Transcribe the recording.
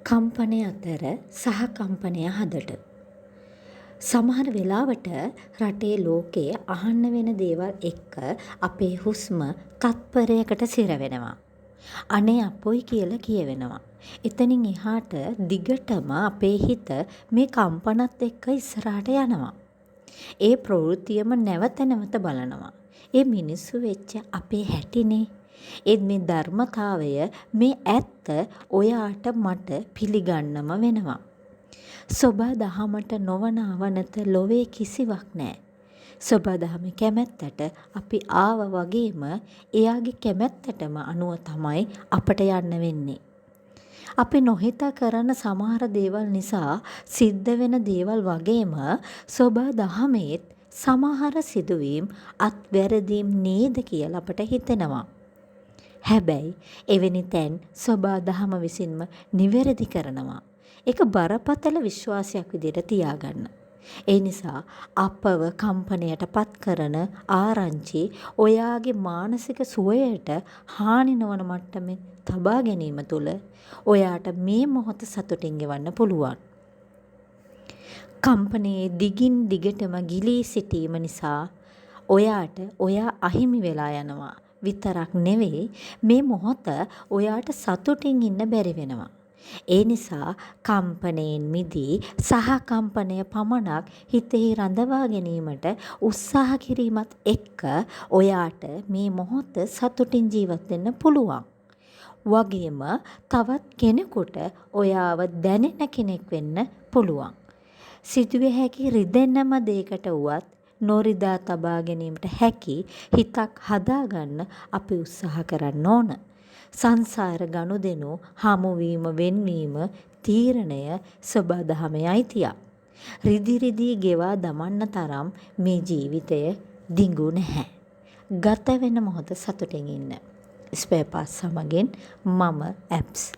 කම්පනය අතර සහ කම්පනය හදට. සමහර වෙලාවට රටේ ලෝකයේ අහන්න වෙන දේවල් එක්ක අපේ හුස්ම තත්පරයකට සිර වෙනවා. අනේ අපොයි කියලා කියවෙනවා. එතනින් එහාට දිගටම අපේ හිත මේ කම්පනත් එක්ක ඉස්සරහට යනවා. ඒ ප්‍රවෘත්තියම නැවත නැවත බලනවා. ඒ මිනිස්සු වෙච්ච අපේ හැටිනේ. ඒත් මේ ධර්මතාවය මේ ඇත්ත ඔයාට මට පිළිගන්නම වෙනවා. සොබා දහමට නොවන අවනත ලොවේ කිසිවක් නෑ. සොබා දහමේ කැමැත්තට අපි ආව වගේම එයාගේ කැමැත්තටම අනුව තමයි අපට යන්න වෙන්නේ. අපි නොහිතා කරන සමහර දේවල් නිසා සිද්ධ වෙන දේවල් වගේම සොබා දහමේත් සමහර සිදුවීම් අත්වැරදීම් නේද කියලා අපට හිතෙනවා. හැබැයි එවැනි තැන් සොබා දහම විසින්ම නිවැරදි කරනවා. ඒක බරපතල විශ්වාසයක් විදිහට තියාගන්න. ඒ නිසා අපව කම්පනයට පත් කරන ආරංචි ඔයාගේ මානසික සුවයට හානි නොවන මට්ටමේ තබා ගැනීම තුළ ඔයාට මේ මොහොත සතුටින් ගෙවන්න පුළුවන්. කම්පනයේ දිගින් දිගටම ගිලී සිටීම නිසා ඔයාට ඔයා අහිමි වෙලා යනවා. විතරක් නෙවෙයි මේ මොහොත ඔයාට සතුටින් ඉන්න බැරි වෙනවා. ඒ නිසා කම්පනයෙන් මිදී සහ කම්පනය පමණක් හිතෙහි රඳවා ගැනීමට උත්සාහ කිරීමත් එක්ක ඔයාට මේ මොහොත සතුටින් ජීවත් වෙන්න පුළුවන්. වගේම තවත් කෙනෙකුට ඔයාව දැනෙන කෙනෙක් වෙන්න පුළුවන්. සිදුවිය හැකි රිදෙන්නම දෙයකට වුවත් නොරිදා තබා ගැනීමට හැකි හිතක් හදාගන්න අපි උත්සාහ කරන්න ඕන. සංසාර ගනුදෙනු හමුවීම වෙන්වීම තීරණය සොබා දහමේ අයිතියක්. රිදි රිදී ගෙවා දමන්න තරම් මේ ජීවිතය දිඟු නැහැ. ගත වෙන මොහොත සතුටින් ඉන්න. ස්පෙයාර් පාර්ට්ස් සමගින් මම ඇප්ස්